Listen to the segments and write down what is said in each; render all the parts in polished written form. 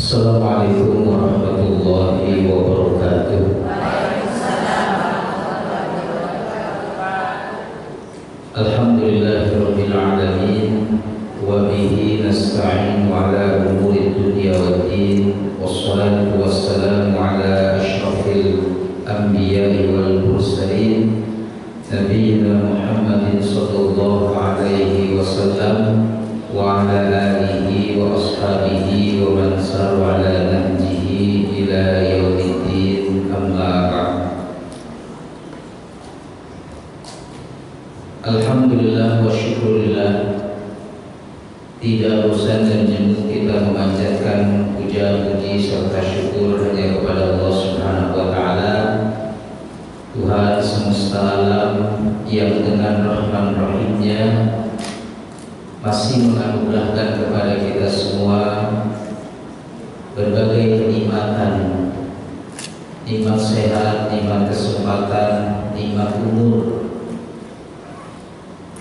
Assalamualaikum warahmatullahi wabarakatuh. Alhamdulillahirabbil alamin wa bihi nasta'in ala umuri dunya waddin wassalatu wassalamu ala asyrafil anbiya'i wal mursalin nabiyina Muhammadin sallallahu alaihi wasallam wa ala alihi wa ashabihi wa man sara ala nahjihi ila yaumiddin, amma ba'd. Alhamdulillah wa syukurillah, tidak bosan dan jemu kita memanjatkan puja puji serta syukur hanya kepada Allah Subhanahu wa taala, Tuhan semesta alam yang dengan rahman rahimnya masih menganugerahkan kepada kita semua berbagai kenikmatan, nikmat sehat, nikmat kesempatan, nikmat umur,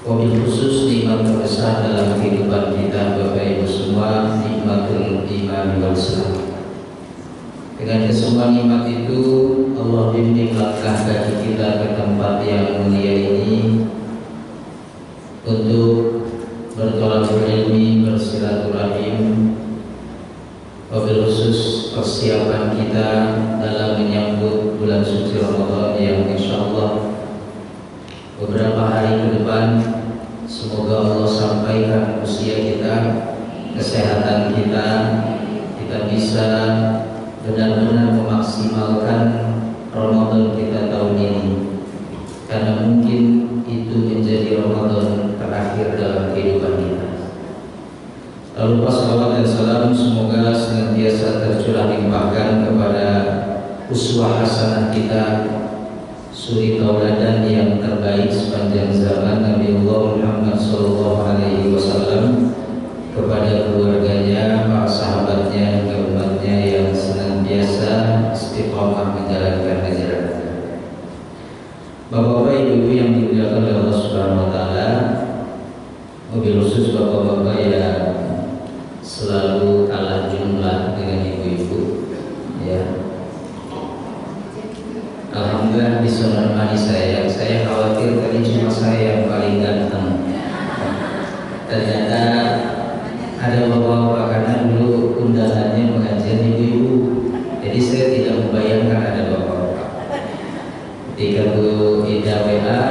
wabil khusus nikmat terbesar dalam kehidupan kita Bapak Ibu semua, nikmatul iman wal Islam. Dengan kesemua nikmat itu Allah bimbing langkah kaki kita ke tempat yang mulia ini untuk bertolak ilmi, bersilaturahim, wabil khusus persiapan kita dalam menyambut bulan suci Ramadan yang insyaallah beberapa hari ke depan semoga Allah sampaikan usia kita, kesehatan kita, kita bisa benar-benar memaksimalkan Ramadan kita tahun ini, karena mungkin itu menjadi Ramadan terakhir dalam kehidupan kita. Lalu salawat dan salam semoga senantiasa tercurah limpahkan kepada uswah hasanah kita, suri tauladan yang terbaik sepanjang zaman, Nabiullah Muhammad SAW, kepada keluarganya, para sahabatnya, hingga umatnya yang senantiasa istiqamah menjalankan ajaran. Bapak-bapak, ibu-ibu yang dimuliakan oleh Allah Subhanahu wa taala, mobil khusus bapak-bapak yang selalu kalah jumlah dengan ibu-ibu, ya. Alhamdulillah bisa menemani saya. Saya khawatir tadi cuma saya yang paling ganteng. Ternyata ada bapak-bapak, karena dulu undangannya pengajian ibu-ibu, jadi saya tidak membayangkan ada bapak-bapak. Ketika Bu Ida WA,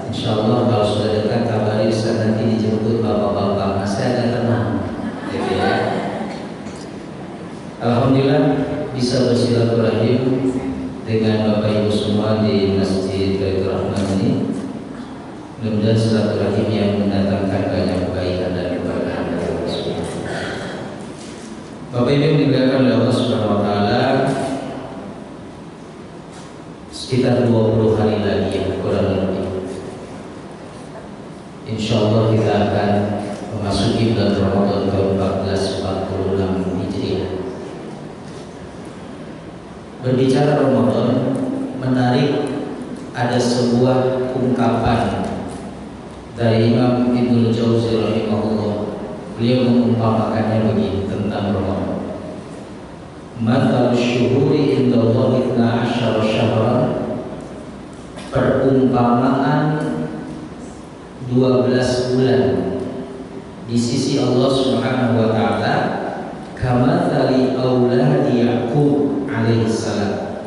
insya Allah kalau sudah dekat kabari saat nanti dijemput bapak-bapak, saya agak tenang, gitu ya. Alhamdulillah bisa bersilaturahim dengan Bapak Ibu semua di Masjid Baitur Rahman ini. Mudah-mudahan silaturahim yang mendatangkan banyak kebaikan dan keberkahan dari Allah Subhanahu wa taala. Bapak Ibu yang dimuliakan oleh Allah Subhanahu wa taala, sekitar 20 hari lagi ya, kurang lebih, insyaallah kita akan memasuki bulan Ramadan tahun 1446 Hijriah. Berbicara Ramadan, menarik, ada sebuah ungkapan dari Imam Ibnul Jauzi rahimahullah. Beliau mengumpamakannya begini tentang Ramadan: Mathalu syuhuri indallahi 12 syahran, perumpamaan 12 bulan di sisi Allah Subhanahu wa taala, kamathali auladi Yaqub alaihissalam,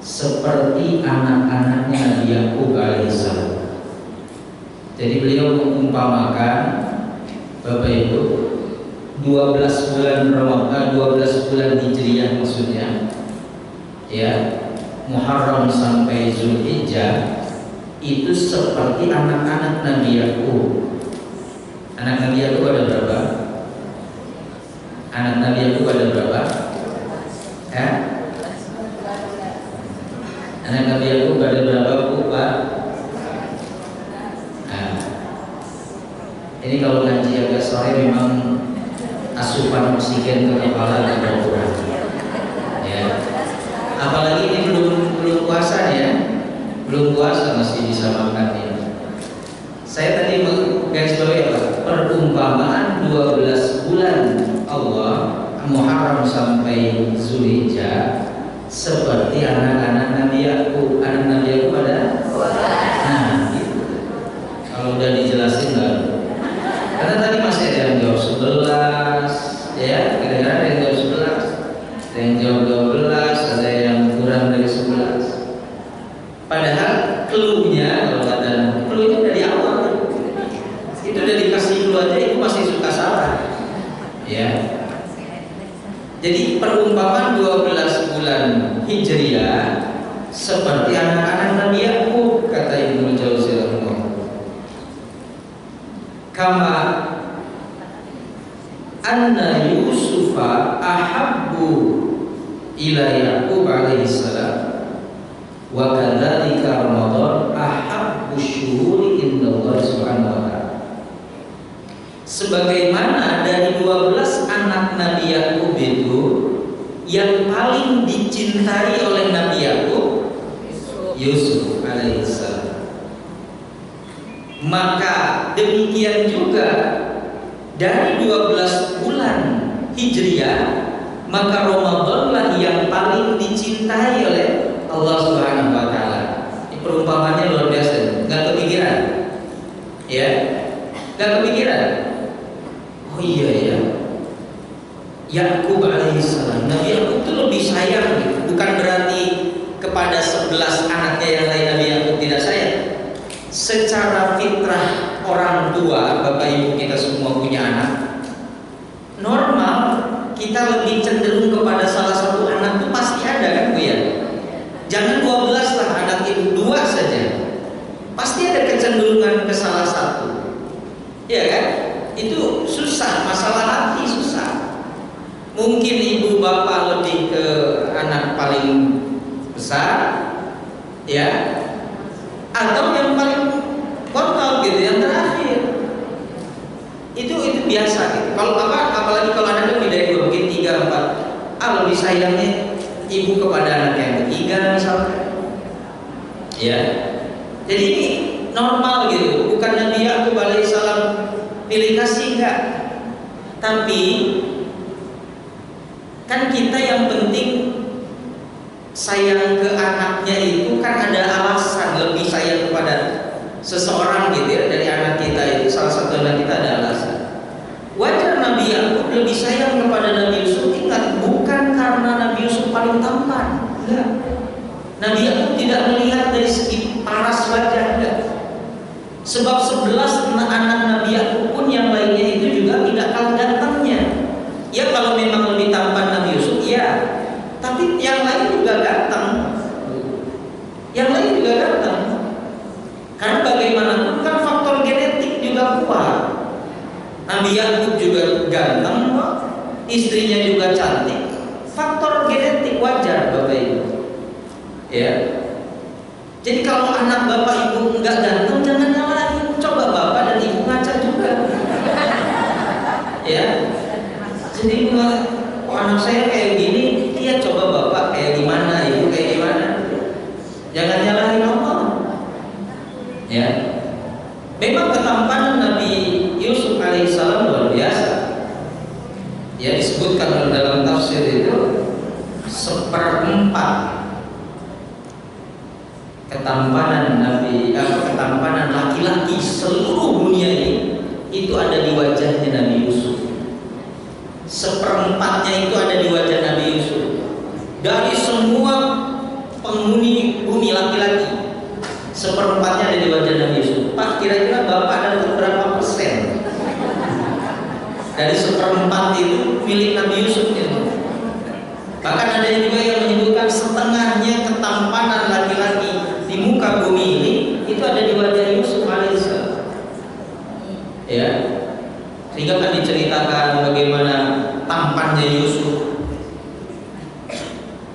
seperti anak-anaknya Nabi Yaqub alaihissalam. Jadi beliau mengumpamakan, Bapak Ibu, 12 bulan Ramadan, 12 bulan Hijriah maksudnya, ya, Muharram sampai Zulhijjah, itu seperti anak-anak Nabi Yaqub. Anak Nabi Yaqub ada berapa? Anak Nabi Yaqub ada berapa? Ya? Anak Nabi Yaqub ada berapa, Bu, Pak? Nah, ini kalau ngaji agak sore memang asupan oksigen ke kepala agak kurang, ya. Apalagi ini belum puasa ya, belum puasa masih bisa makan ya. Saya tadi menggarisbawahi apa? Perumpamaan 12 bulan Allah Muharram sampai Zulhijjah seperti anak-anak Nabi Yakub. Anak Nabi Yakub ada? Nah, gitu. Kalau udah dijelasin nggak? Karena tadi masih ada yang jawab 11, ya, kira-kira ada yang jawab 11, ada yang jawab 12, ada yang kurang dari 11. Padahal clue-nya, kalau kata clue-nya dari awal, itu udah dikasih clue aja, itu masih suka salah, ya. Jadi perumpamaan 12 bulan Hijriah seperti anak-anak Nabi Yakub, kata Ibnu Jauzi rahimahullah. Kama anna Yusufa ahabbu ila Yaqub alaihi salam wa kadzalika Ramadan ahabbu syuhuri indallah subhanahu wa ta'ala. Sebagaimana dari 12 anak Nabi Yakub itu yang paling dicintai oleh Nabi Yakub Yusuf alaihi salam, maka demikian juga dari 12 bulan Hijriah, maka Ramadanlah yang paling dicintai oleh Allah Subhanahu wa taala. Ini perumpamannya luar biasa. Enggak kepikiran? Ya. Enggak kepikiran? Oh iya ya. Yakub alaihissalam, Nabi Yakub itu lebih sayang gitu. Bukan berarti kepada 11 anaknya yang lain Nabi Yakub tidak sayang. Secara fitrah orang tua, bapak ibu kita semua punya anak, normal kita lebih cenderung kepada salah satu anak itu pasti ada kan Bu ya. Jangan 12 lah anak ibu, 2 saja pasti ada kecenderungan ke salah satu, ya kan? Itu susah, masalah hati susah. Mungkin ibu bapak lebih ke anak paling besar, ya, atau yang paling kotor gitu, yang terakhir. Itu biasa gitu. Kalau apalagi kalau anaknya lebih dari 2, mungkin 3, 4, lebih sayangnya ibu kepada anak yang ketiga misalnya. Ya. Jadi ini normal gitu. Bukan Nabi Yakub alaihissalam pilih kasih, enggak. Tapi kan kita yang penting sayang ke anaknya itu kan ada alasan, lebih sayang kepada seseorang gitu ya, dari anak kita itu salah satu anak kita ada alasan. Wajar Nabi Yakub lebih sayang kepada Nabi Yusuf. Ingat, bukan karena Nabi Yusuf paling tampan, enggak. Nabi Yakub tidak melihat dari segi paras wajah, enggak. Sebab 11 anak Nabi Yakub pun yang lainnya itu juga tidak kalah gantengnya. Ya kalau memang lebih tampan Nabi Yusuf, ya. Tapi yang lain juga ganteng. Yang lain juga ganteng. Karena bagaimanapun kan faktor genetik juga kuat. Nabi Yakub juga ganteng, istrinya juga cantik. Faktor genetik wajar Bapak Ibu. Ya. Jadi kalau anak Bapak Ibu enggak ganteng, jangan nyalahin. Coba Bapak dan Ibu ngaca juga. Ya. Jadi kalau anak saya kayak gini, dia coba Bapak kayak gimana, Ibu kayak gimana. Jangan nyalahin Allah. Ya. Memang ketampanan Nabi Yusuf alaihissalam luar biasa. Ya, disebutkan dalam tafsir itu 1/4 ketampanan laki-laki seluruh dunia ini itu ada di wajahnya Nabi Yusuf. 1/4-nya itu ada di wajah Nabi Yusuf. Dari semua penghuni bumi laki-laki, 1/4-nya ada di wajah Nabi Yusuf. Pak, kira-kira Bapak dapat berapa persen? Dari 1/4 itu milik Nabi Yusuf itu. Bahkan ada juga yang menyebutkan setengahnya ketampanan laki-laki di muka bumi ini itu ada di wajah Yusuf alaihissalam. Ya, sehingga kan diceritakan bagaimana tampannya Yusuf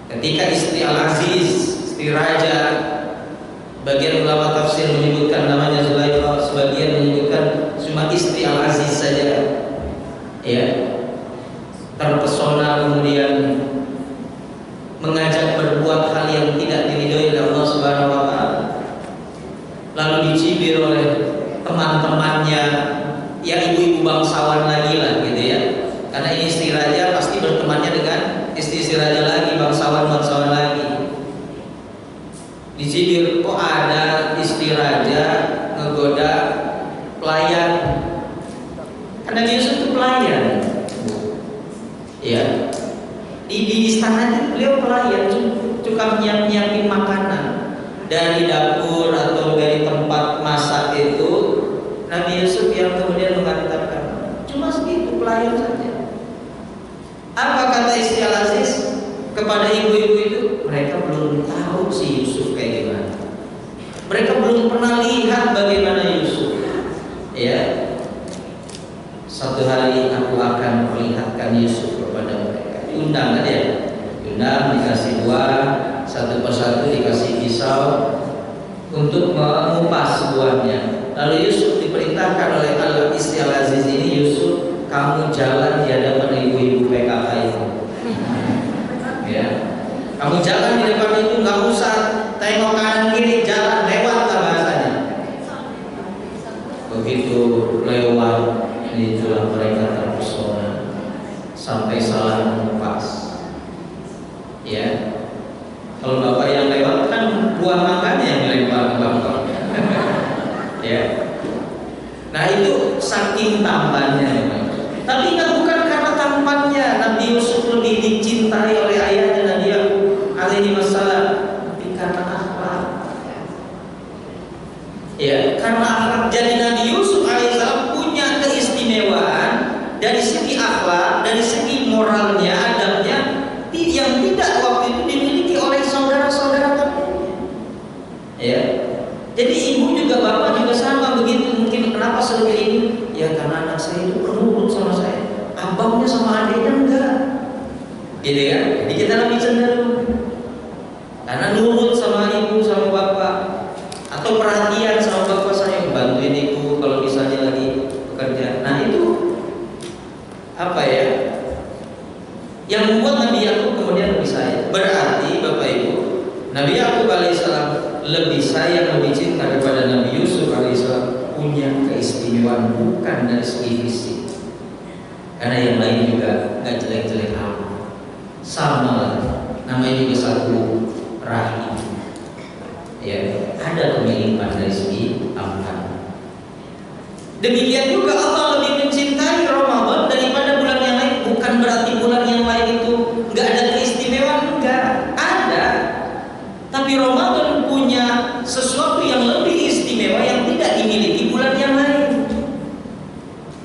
ketika istri Al-Aziz, istri raja, bagian ulama tafsir menyebutkan namanya Zulaikha, sebagian menyebutkan cuma istri Al-Aziz saja. Ya, terpesona kemudian mengajak berbuat hal yang tidak diridhoi oleh Allah Subhanahu wa taala. Lalu dicibir oleh teman-temannya, ya ibu-ibu bangsawan lagi lah gitu ya. Karena ini istri raja pasti berteman beliau pelayan, tukang nyiapin makanan dari dapur atau dari tempat masak itu. Nabi Yusuf yang kemudian mengatakan, cuma segitu, pelayan saja. Apa kata istri Al-Aziz kepada ibu-ibu itu? Mereka belum tahu si Yusuf kayak gimana. Mereka belum pernah lihat bagaimana Yusuf. Ya, satu hari aku akan perlihatkan Yusuf kepada mereka. Diundang kan ya? Diundang, dikasih buah, satu persatu dikasih pisau untuk mengupas buahnya. Lalu Yusuf diperintahkan oleh istri Al-Aziz ini, Yusuf, kamu jalan di hadapan ibu-ibu PKK itu. Ya, kamu jalan di depan itu, nggak usah tengok kanan kiri, jalan lewat lah bahasanya. Begitu lewat, itulah mereka terpesona sampai salah mengupas. Ya, kalau bapak yang lewat kan buah makannya yang dilempar ke bapak. Ya, nah itu saking tampannya. Tapi ingat, bukan karena tampannya Nabi Yusuf lebih dicintai oleh ayahnya Nabi Yakub alaihi wassalam, tapi karena akhlak. Ya, karena akhlak. Jadi Nabi Yusuf alaihissalam punya keistimewaan dari segi akhlak, dari segi moralnya, adabnya, yang tidak waktu itu dimiliki oleh saudara-saudara kandungnya. Ya, jadi ibu juga bapak juga sama begitu. Mungkin kenapa seperti ini? Ya karena anak saya itu penurut sama saya, abangnya sama adiknya enggak. Gitu kan? Jadi kita lebih cenderung karena nurut sama ibu sama bapak, atau perhatian sama bapak saya, bantuin ibu kalau misalnya lagi bekerja. Nah itu apa ya? Yang membuat Nabi Yakub kemudian lebih sayang. Berarti Bapak Ibu, Nabi Yakub alaihissalam lebih sayang, lebih cinta kepada Nabi Yusuf alaihissalam, punya keistimewaan bukan dari segi fisik. Karena yang lain juga gak jelek-jelek amat, sama lah, namanya juga satu rahim. Ya, ada kemiripan dari segi angka. Demikian juga Allah lebih mencintai Ramadan daripada bulan yang lain. Bukan berarti bulan yang lain itu nggak ada keistimewaan, enggak ada. Tapi Ramadan punya sesuatu yang lebih istimewa yang tidak dimiliki bulan yang lain.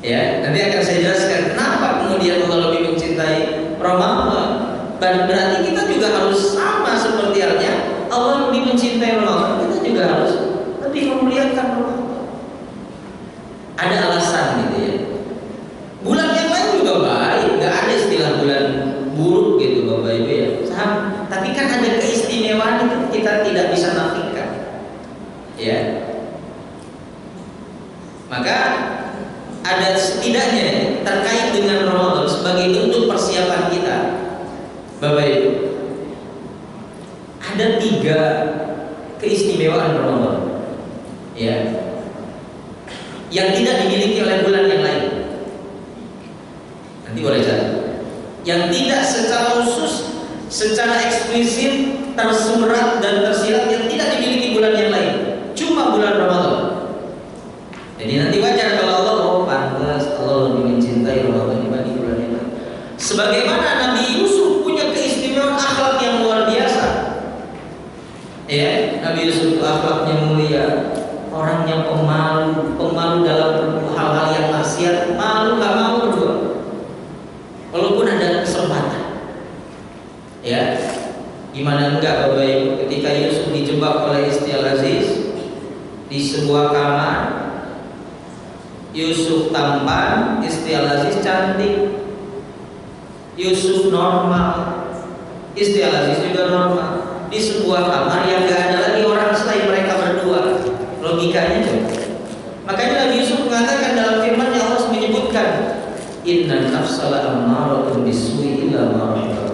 Ya, nanti akan saya jelaskan kenapa kemudian Allah lebih mencintai Ramadan. Berarti kita juga harus sama seperti halnya Allah lebih mencintai Ramadan, kita juga harus lebih memuliakan Ramadan. Ada alasan gitu ya. Bulan yang lain juga baik, nggak ada istilah bulan buruk gitu Bapak Ibu ya. Sama. Tapi kan ada keistimewaan itu kita tidak bisa nafikan. Ya. Maka ada setidaknya terkait dengan Ramadan sebagai bentuk persiapan kita, Bapak Ibu. Ada 3 keistimewaan Ramadan. Ya. Yang tidak dimiliki oleh bulan yang lain. Nanti boleh cari. Yang tidak secara khusus, secara eksplisit tersurat dan tersirat, yang tidak dimiliki bulan yang lain, cuma bulan Ramadan. Jadi nanti wajar kalau Allah, oh pantas Allah lebih mencintai Ramadan dibanding bulan yang lain. Sebagaimana Nabi Yusuf punya keistimewaan akhlak yang luar biasa. Ya, Nabi Yusuf akhlaknya mulia. Orangnya pemalu dalam hal-hal yang maksiat, malu nggak mau berbuat, walaupun ada kesempatan. Ya, gimana enggak Bapak Ibu, ketika Yusuf dijebak oleh istri Al-Aziz di sebuah kamar, Yusuf tampan, istri Al-Aziz cantik. Yusuf normal, istri Al-Aziz juga normal, di sebuah kamar yang nggak ada lagi orang selain mereka berdua. Logikanya juga. Makanya Nabi Yusuf mengatakan dalam firman yang Allah menyebutkan, Inna nafsa la'ammaratun bisu'i illa ma rahimah.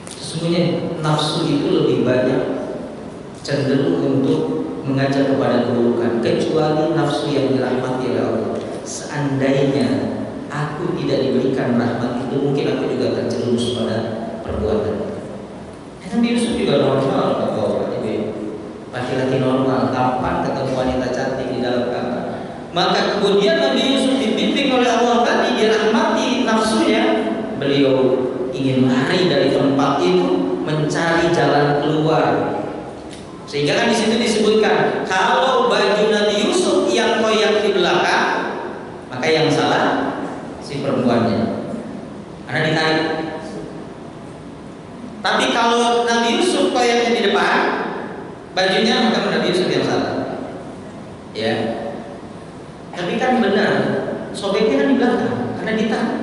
Sesungguhnya nafsu itu lebih banyak cenderung untuk mengajak kepada keburukan, kecuali nafsu yang dirahmati oleh Allah. Seandainya aku tidak diberikan rahmat itu, mungkin aku juga akan terjerumus pada perbuatan. Nabi Yusuf juga normal, laki-laki normal, tampan, ketemu wanita cantik di dalam kamar. Maka kemudian Nabi Yusuf dibimbing oleh Allah tadi, dirahmati nafsunya, beliau ingin lari dari tempat itu, mencari jalan keluar. Sehingga kan di situ disebutkan kalau baju Nabi Yusuf yang koyak di belakang, maka yang salah si perempuannya, karena ditarik. Tapi kalau Nabi Yusuf koyaknya di depan bajunya, maka Nabi Yusuf yang salah. Ya. Tapi kan benar, sobeknya kan di belakang karena ditarik.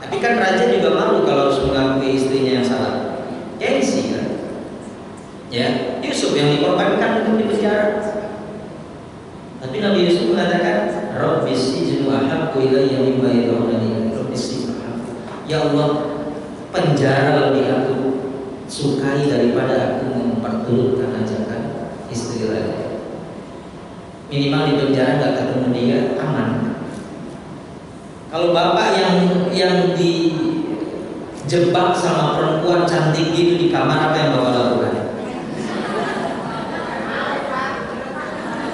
Tapi kan raja juga malu kalau harus mengakui istrinya yang salah. Gengsi kan. Ya, Yusuf yang dikorbankan untuk dipenjara. Tapi Nabi Yusuf mengatakan, Rabbi sijnu ahabbu ilayya mimma yad'unani. Rabbi sijnu ahabbu. Ya Allah, penjara lebih aku sukai daripada aku memperturutkan ajakan istri raja. Minimal di penjara nggak ketemu dia, aman. Kalau bapak yang dijebak sama perempuan cantik gitu di kamar, apa yang bapak lakukan?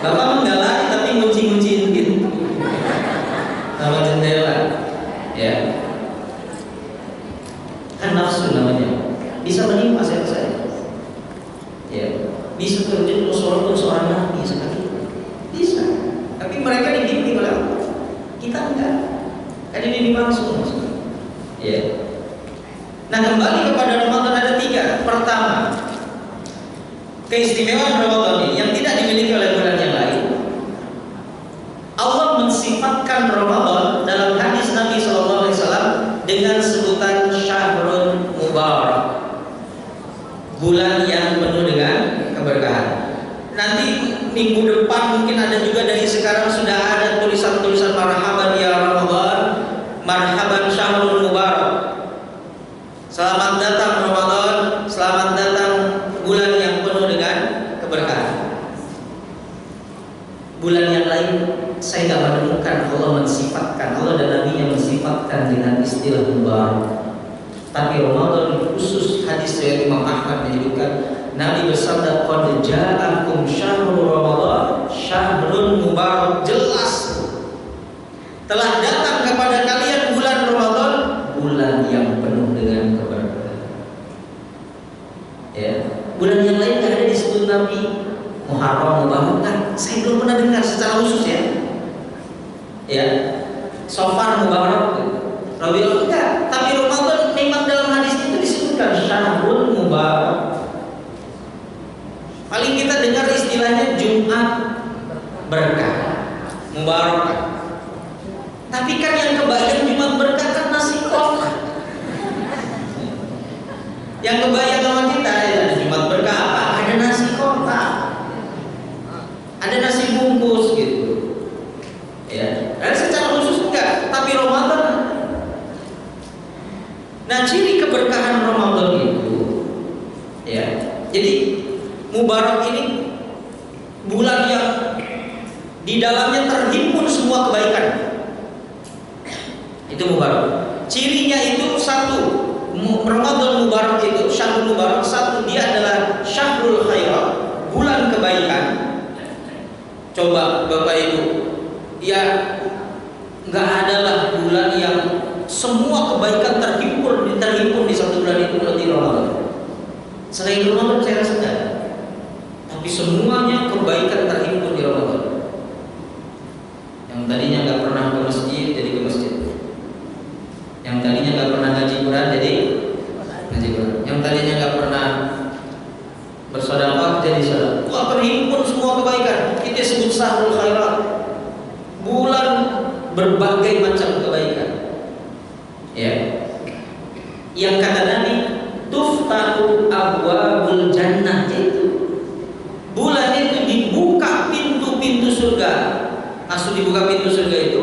Bapak nggak lari tapi ngunci-ngunciin gitu sama jendela, ya. Kan nafsu namanya, bisa menimpa saya. Ya, bisa terjadi seorang nabi sekali, bisa. Tapi mereka dibimbing oleh Allah, kita enggak. Kan ini langsung, ya. Nah, kembali kepada Ramadan ada 3. Pertama, keistimewaan Ramadan ini yang tidak dimiliki oleh bulan yang lain. Allah mensifatkan Ramadan dalam hadis Nabi SAW dengan sebutan Syahrul Mubarak, bulan yang penuh dengan keberkahan. Nanti minggu depan mungkin ada juga, dari sekarang sudah ada tulisan-tulisan marhaban ya Ramadan, marhaban Syahrul Mubarak. Selamat datang Ramadan, selamat datang bulan yang penuh dengan keberkahan. Bulan yang lain saya tidak menemukan Allah mensifatkan, Allah dan Nabi yang mensifatkan dengan istilah mubarak. Tapi Ramadan khusus, hadis riwayat Imam Ahmad menyebutkan Nabi bersabda, qad ja'akum syahrul Ramadan syahrun mubarak. Jelas telah datang kepada kalian bulan Ramadan, bulan yang penuh dengan keberkahan. Ya, bulan yang lain tidak ada disebut Nabi. Muharram, Mubarak, kan saya belum pernah dengar secara khusus, ya. Ya, Safar, Mubarak, Rabiul enggak. Tapi Ramadan memang dalam hadis itu disebutkan Syahrul Mubarak. Paling kita dengar istilahnya Jumat berkah, Mubarak. Tapi kan yang kebayang Jumat berkah kan nasi kotak. Yang kebayang sama kita ya Jumat berkah apa? Ada nasi kotak, ada nasi bungkus gitu. Ya, dan secara khusus enggak. Tapi Ramadan. Nah, ciri keberkahan Ramadan itu, ya. Jadi Mubarak ini bulan yang di dalamnya terhimpun semua kebaikan. Itu Mubarak. Cirinya itu satu, Ramadan Mubarak itu, Syahrul Mubarak, satu, dia adalah Syahrul Khairat, bulan kebaikan. Coba Bapak Ibu, ya nggak adalah bulan yang semua kebaikan terhimpun di satu bulan itu lebih Ramadan. Selain Ramadan saya rasa enggak. Tapi semuanya kebaikan terhimpun di Ramadan. Yang tadinya nggak pernah ke masjid jadi ke masjid. Yang tadinya nggak pernah ngaji Quran jadi ngaji Quran. Yang tadinya nggak pernah bersedekah jadi sedekah. Wah, terhimpun semua kebaikan. Itu disebut Syahrul Khairat. Bulan berbagai macam kebaikan. Ya. Yang kata Nabi, tuftahu abwabul jannah, itu bulan itu dibuka pintu-pintu surga. Maksud dibuka pintu surga itu,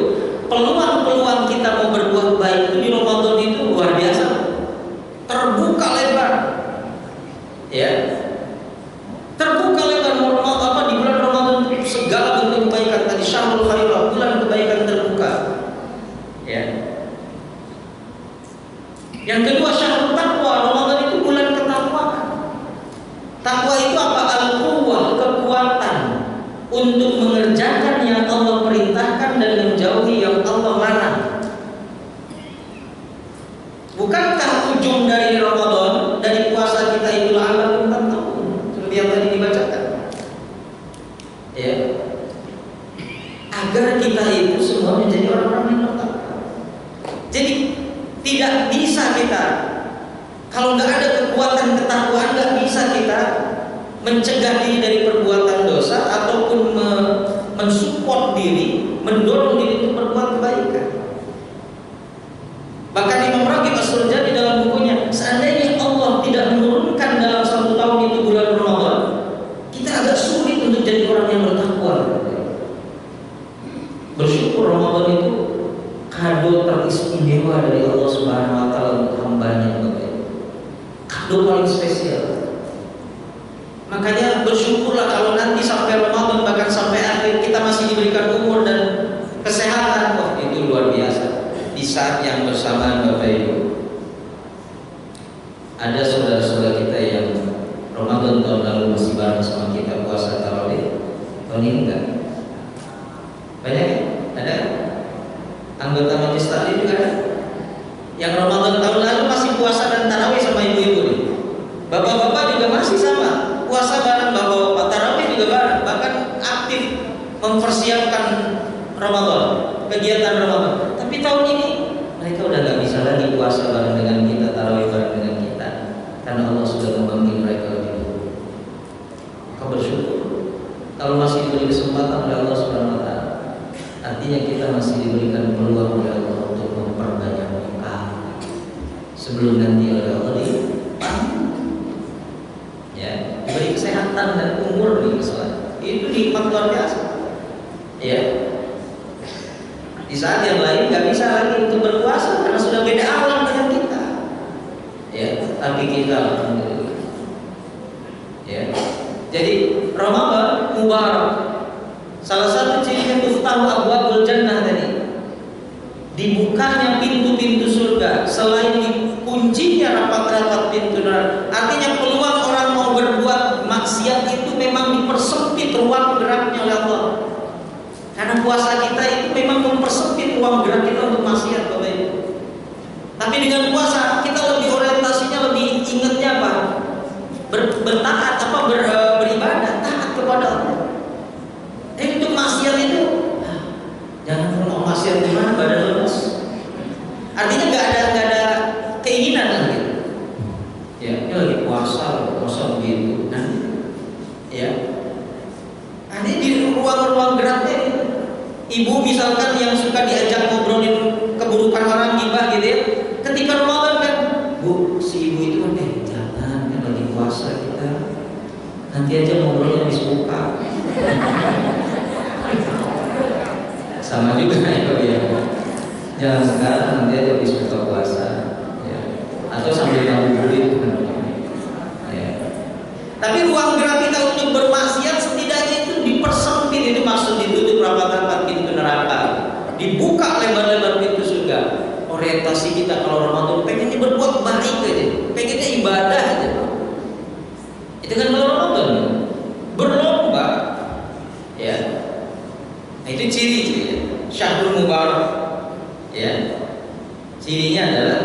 peluang-peluang kita mau berbuat baik itu di Ramadan itu luar biasa. Terbuka lebar. Ya. Terbuka lebar di bulan Ramadan itu segala bentuk kebaikan. Tadi Syahrul Khairat, bulan kebaikan terbuka. Ya. Yang kedua Syahrul Taqwa, Ramadan itu bulan ketakwaan. Takwa itu apa? Al-quwwah, kekuatan untuk mengerjakan yang Allah perintahkan dan menjauhi yang Allah larang. Bukan ujung dari Ramadan, dari puasa kita itu la'allakum tattaqun, seperti yang tadi dibacakan. Ya. Agar kita itu semua menjadi orang-orang yang bertakwa. Jadi tidak bisa kita, kalau nggak ada kekuatan ketakwaan, nggak bisa kita mencegah diri dari perbuatan dosa ataupun mensupport diri, mendorong diri untuk berbuat kebaikan. Bahkan Imam Raghib As-Surjani dalam bukunya, seandainya Allah tidak menurunkan dalam 1 tahun itu bulan Ramadan, kita agak sulit untuk jadi orang yang bertakwa. Bersyukur Ramadan itu kado teristimewa dari Allah Subhanahu wa taala untuk hambanya. Kado paling spesial. Makanya bersyukurlah kalau nanti sampai Ramadan, bahkan sampai akhir, kita masih diberikan umur dan kesehatan. Wah, itu luar biasa. Di saat yang bersamaan Bapak Ibu, ada saudara-saudara kita yang Ramadan tahun lalu masih bareng sama kita puasa tarawih, tahun ini enggak. Banyak ya? Ada? Anggota majelis taklim juga ada? Yang Ramadan tahun lalu masih puasa dan tarawih sama ibu-ibu nih. Bapak-bapak juga masih sama, puasa bareng bapak-bapak, tarawih juga bareng, bahkan aktif mempersiapkan Ramadan, kegiatan Ramadan. Tapi tahun ini mereka udah gak bisa lagi puasa bareng dengan kita, tarawih bareng dengan kita, karena Allah sudah memanggil mereka lebih dulu. Maka bersyukur kalau masih diberi kesempatan oleh Allah Subhanahu wa taala. Artinya kita masih diberikan peluang oleh Allah untuk memperbanyak doa sebelum nanti oleh Allah ya, diberi kesehatan dan umur di kesalahan. Itu nikmat luar biasa. Ya. Di saat yang lain nggak bisa lagi untuk berpuasa karena sudah beda alam dengan kita. Ya, tapi kita alhamdulillah. Ya. Jadi Ramadan mubarak. Salah satu cirinya tuftahu abwabul jannah tadi. Dibukanya pintu-pintu surga, selain dikuncinya rapat-rapat pintu neraka. Artinya peluang orang mau berbuat maksiat itu memang dipersempit ruang geraknya oleh Allah. Karena puasa kita itu memang mempersempit ruang gerak kita untuk maksiat, Bapak Ibu. Tapi dengan puasa kita lebih orientasinya, lebih ingatnya apa? Bertaat apa beribadah, taat kepada Allah. Untuk maksiat itu jangan mau maksiat di mana badan lemas. Artinya nggak ada keinginan lagi. Ya, ini lagi puasa begitu. Nah, ya. Ini di ruang-ruang geraknya itu. Ibu misalkan yang suka diajak ngobrolin keburukan orang gibah gitu ya. Ketika Ramadan kan, Bu, si ibu itu jangan kan lagi puasa kita. Nanti aja ngobrolnya habis buka. Sama juga ya, jangan sekarang, nanti aja habis buka puasa, ya. Atau sambil ngabuburit, ya. Tapi ruang gerak kita untuk bermaksiat setidaknya itu dipersempit, itu maksud ditutup rapat-rapat pintu neraka, dibuka lebar-lebar pintu surga. Orientasi kita kalau Ramadan pengennya berbuat baik aja, pengennya ibadah aja. Itu kan kalau Ramadan berlomba, ya. Itu ciri-ciri Syahrul Mubarak, ya. Cirinya adalah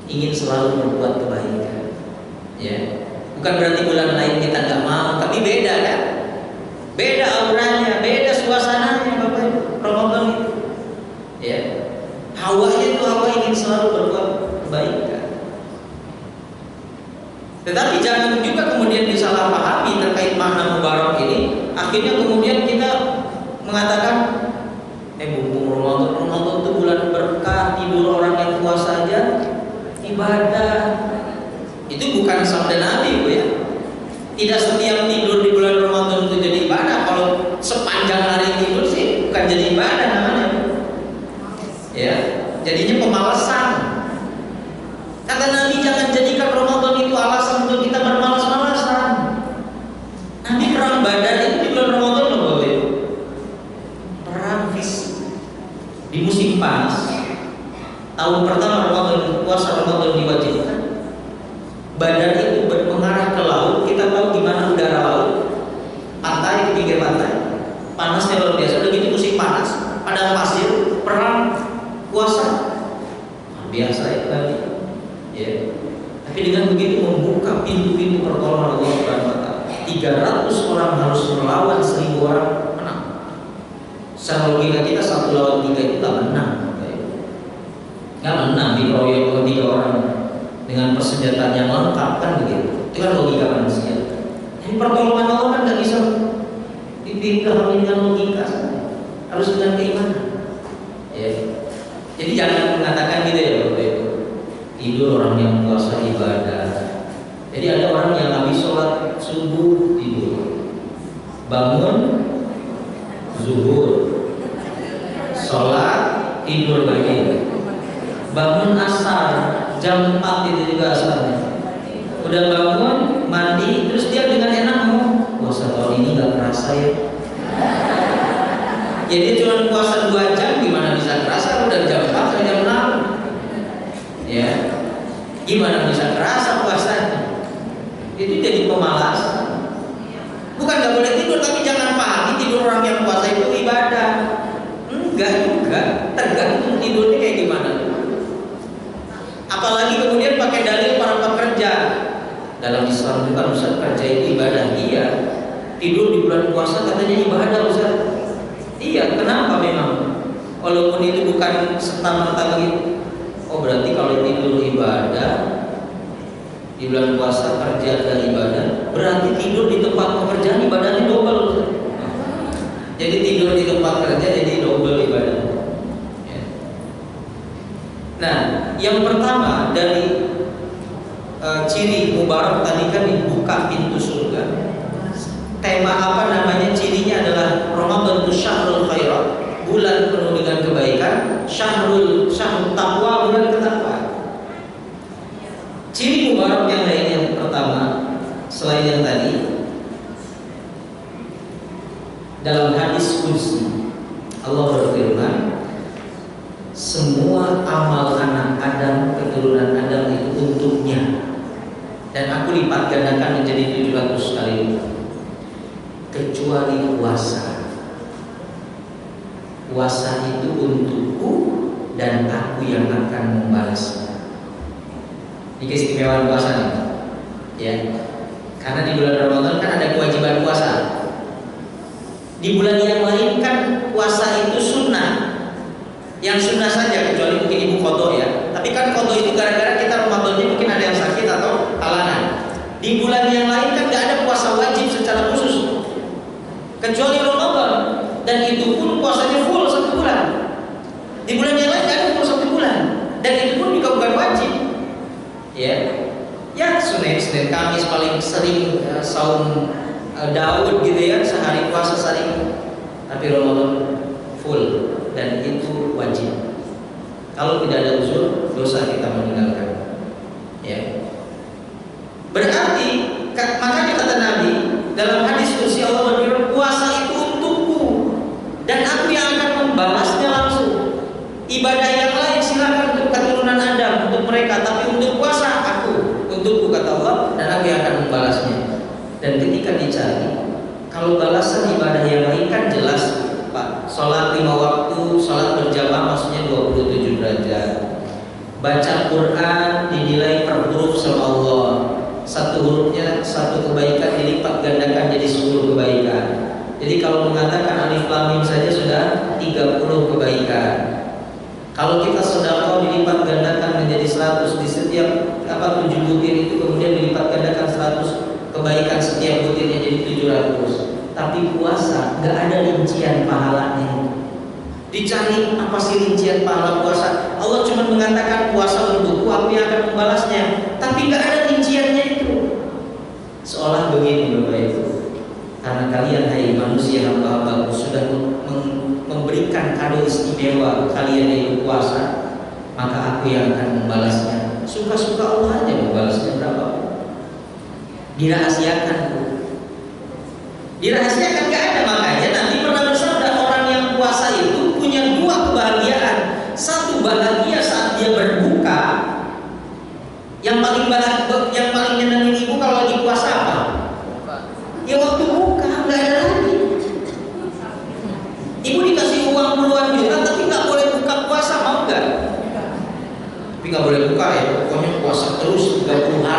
ingin selalu berbuat kebaikan, ya. Bukan berarti bulan lain kita nggak mau, tapi beda kan? Beda auranya, beda suasananya, Bapak Ibu. Ramadan itu, ya. Hawanya itu hawa ingin selalu berbuat kebaikan. Tetapi jangan juga kemudian disalahpahami terkait makna mubarak ini. Akhirnya kemudian kita mengatakan, mumpung Ramadan itu bulan berkah, tidur orang yang puasa aja ibadah. Itu bukan sabda Nabi, Bu ya. Tidak setiap tidur di bulan Ramadan itu jadi ibadah. Kalau sepanjang hari tidur sih bukan jadi ibadah namanya. Ya, jadinya pemalasan. Kata Nabi, jangan jadikan Ramadan itu alasan untuk kita bermalas-malasan. Nabi perang Badar itu di bulan Ramadan loh, Bapak Ibu. Perang fisik di musim panas. Tahun pertama Ramadan, puasa Ramadan diwajibkan. Badar itu mengarah ke laut. Kita tahu gimana udara laut, pantai, di pinggir pantai, panasnya luar biasa. Udah gitu musim panas, padang pasir, perang, puasa. Tapi dengan begitu membuka pintu-pintu pertolongan Allah Subhanahu wa taala. 300 orang harus melawan 1000 orang menang. Secara logika kita 1 lawan 3 itu tak menang. Nggak menang di proyek 3 orang dengan persenjataan yang lengkap kan begitu. Itu kan logika manusia. Jadi pertolongan Allah kan nggak bisa dipahami dengan logika, harus dengan keimanan. Ya. Jadi jangan mengatakan gitu ya Bapak Ibu. Tidur orang yang puasa ibadah. Jadi ada orang yang habis sholat subuh tidur, bangun zuhur, sholat tidur lagi, bangun asar jam 4 itu juga asalnya. Udah bangun mandi terus dia dengan enak mau puasa tahun ini nggak kerasa ya. Jadi cuma puasa 2 jam gimana bisa kerasa udah jam 4 sampai jam 6. Ya. Gimana bisa kerasa puasanya? Itu jadi pemalasan. Bukan nggak boleh tidur, tapi jangan pahami tidur orang yang puasa itu ibadah. Enggak juga, tergantung tidurnya kayak gimana. Apalagi kemudian pakai dalil para pekerja. Dalam Islam itu kan Ustaz, kerja itu ibadah. Iya. Tidur di bulan puasa katanya ibadah Ustaz. Iya, kenapa memang? Walaupun itu bukan serta-merta begitu. Oh berarti kalau tidur ibadah di bulan puasa kerja adalah ibadah, berarti tidur di tempat pekerjaan ibadahnya double. Jadi tidur di tempat kerja jadi double ibadah. Ya. Nah, yang pertama dari ciri mubarak tadi kan dibuka pintu surga. Tema apa namanya? Cirinya adalah Ramadan itu syahrul khairat, bulan penuh dengan kebaikan, syahrul taqwa, bulan ketakwaan. Ciri mubarak yang lain yang pertama selain yang tadi, dalam hadis qudsi Allah berfirman, semua amal anak Adam, keturunan Adam itu untuknya, dan aku lipat gandakan menjadi 700 kali lipat, kecuali puasa. Puasa itu untukku dan aku yang akan membalasnya. Ini keistimewaan puasa nih, ya. Karena di bulan Ramadan kan ada kewajiban puasa. Di bulan yang lain kan puasa itu sunnah. Yang sunnah saja, kecuali mungkin ibu qadha ya. Tapi kan qadha itu gara-gara kita Ramadannya mungkin ada yang sakit atau halangan. Di bulan yang lain kan nggak ada puasa wajib secara khusus, kecuali Ramadan. Dan itu pun puasanya full 1 bulan. Di bulan yang lain ada full 1 bulan. Dan itu pun juga bukan wajib. Ya Senin Kamis paling sering saum Daud gitu ya, sehari puasa sehari. Tapi Ramadan full dan itu wajib. Kalau tidak ada uzur, dosa kita meninggalkan. Ya. Berarti makanya kata Nabi dalam hadis qudsi Allah berfirman, puasa itu untukku dan aku yang akan membalasnya langsung. Ibadah yang lain silakan untuk keturunan Adam, untuk mereka, tapi untuk puasa untukku kata Allah, dan aku yang akan membalasnya. Dan ketika dicari, kalau balasan ibadah yang lain kan jelas Pak, sholat 5 waktu, sholat berjamaah maksudnya 27 derajat. Baca Quran dinilai per huruf sama Allah. 1 hurufnya 1 kebaikan dilipat gandakan jadi 10 kebaikan. Jadi kalau mengatakan alif lam mim saja sudah 30 kebaikan. Kalau kita sedekah dilipat gandakan menjadi 100, di setiap 7 butir itu kemudian dilipat gandakan 100 kebaikan, setiap butirnya jadi 700. Tapi puasa nggak ada rincian pahalanya. Dicari apa sih rincian pahala puasa? Allah cuma mengatakan puasa untukku, aku yang akan membalasnya. Tapi nggak ada rinciannya itu. Seolah begini Bapak Ibu, karena kalian hai manusia hamba-hamba sudah memberikan kado istimewa kalian yaitu puasa, maka aku yang akan membalasnya. Suka-suka Allah aja membalasnya berapa. Dirahasiakan, dirahasiakan nggak ada. Makanya nanti pernah bersabda orang yang puasa itu punya 2 kebahagiaan. 1 bahagia saat dia berbuka. Yang paling nyenengin ibu kalau lagi puasa apa? Ya waktu buka, nggak ada lagi. Ibu dikasih uang puluhan juta tapi nggak boleh buka puasa, mau nggak? Tapi nggak boleh buka ya, pokoknya puasa terus 30 hari.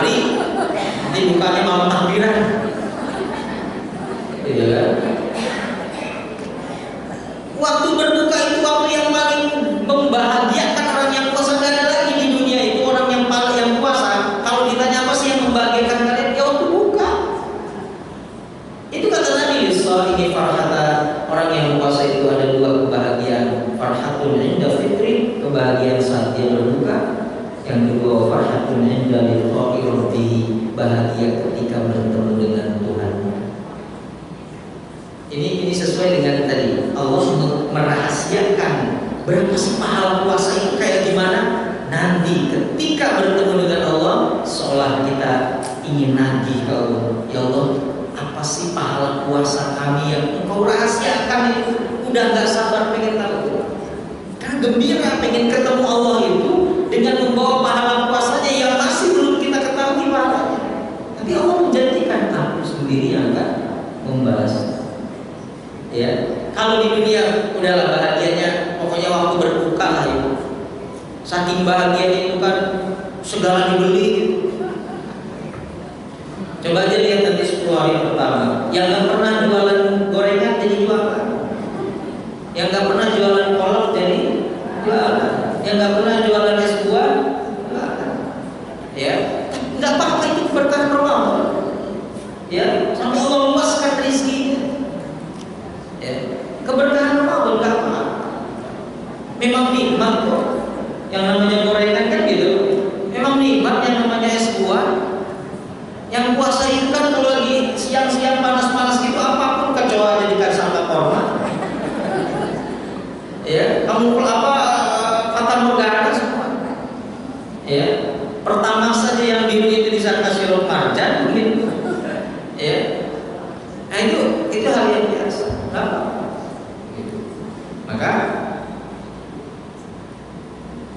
puasa itu ada dua kebahagiaan. Farhatun 'inda fitri, kebahagiaan saat dia berbuka. Yang kedua, farhatun 'inda liqa'i rabbih, bahagia ketika bertemu dengan Tuhan. Ini sesuai dengan tadi Allah merahasiakan berapa sih pahala puasa itu kayak gimana. Nanti ketika bertemu dengan Allah, seolah kita ingin nagih ke Allah. Ya Allah, apa sih pahala puasa kami yang Engkau rahasiakan itu? Udah gak sabar pengen tahu. Karena gembira pengen ketemu Allah itu dengan membawa pahala puasanya yang masih belum kita ketahui pahalanya. Tapi Allah menjanjikan, aku sendiri yang akan membalas. Ya, kalau di dunia udahlah bahagianya, pokoknya waktu berbuka lah itu. Saking bahagianya itu kan segala dibeli gitu. Coba aja lihat nanti 10 hari pertama, yang gak pernah jualan gorengan jadi jualan, yang gak pernah jualan kolak jadi jualan, yang gak pernah jualan es buah jualan. Ya, nggak apa-apa, itu keberkahan Ramadan. Ya, sampai Allah meluaskan rezekinya. Ya, keberkahan Ramadan nggak apa-apa. Memang nikmat kok. Yang namanya gorengan kan gitu. Memang nikmat yang namanya es buah. Yang puasa itu kan kalau lagi siang-siang panas-panas gitu, apapun kecoa jadikan sambal korma. Ya, kamu apa fata morgana semua. Ya, pertama saja yang biru itu disangka sirup marjan begitu. Ya, nah itu hal yang biasa. Kenapa? Gitu. Maka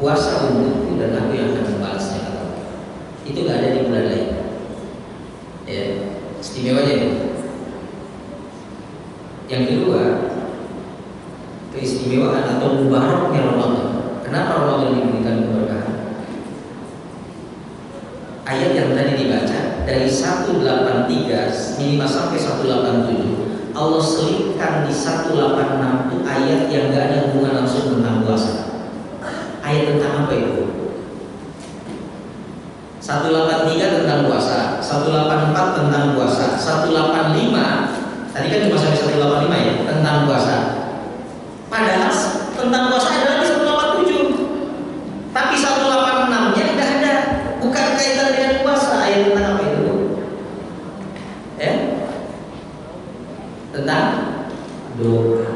puasa untukku dan aku yang akan membalasnya. Itu gak ada di bulan lain. Ya, istimewanya itu. Yang kedua, keistimewaan atau mubaraknya Ramadan. Kenapa Ramadan diberikan keberkahan? Ayat yang tadi dibaca dari 183 minimal sampai 187, Allah selipkan di 186 itu ayat yang gak ada hubungan langsung tentang puasa. Ayat tentang apa itu? 183 tentang puasa, 184 tentang puasa, 185 tadi kan cuma sampai 185 ya tentang puasa. Padahal tentang puasa adalah di 187, tapi 186-nya tidak ada, bukan kaitan dengan puasa. Ayat tentang apa itu? Ya, tentang doa.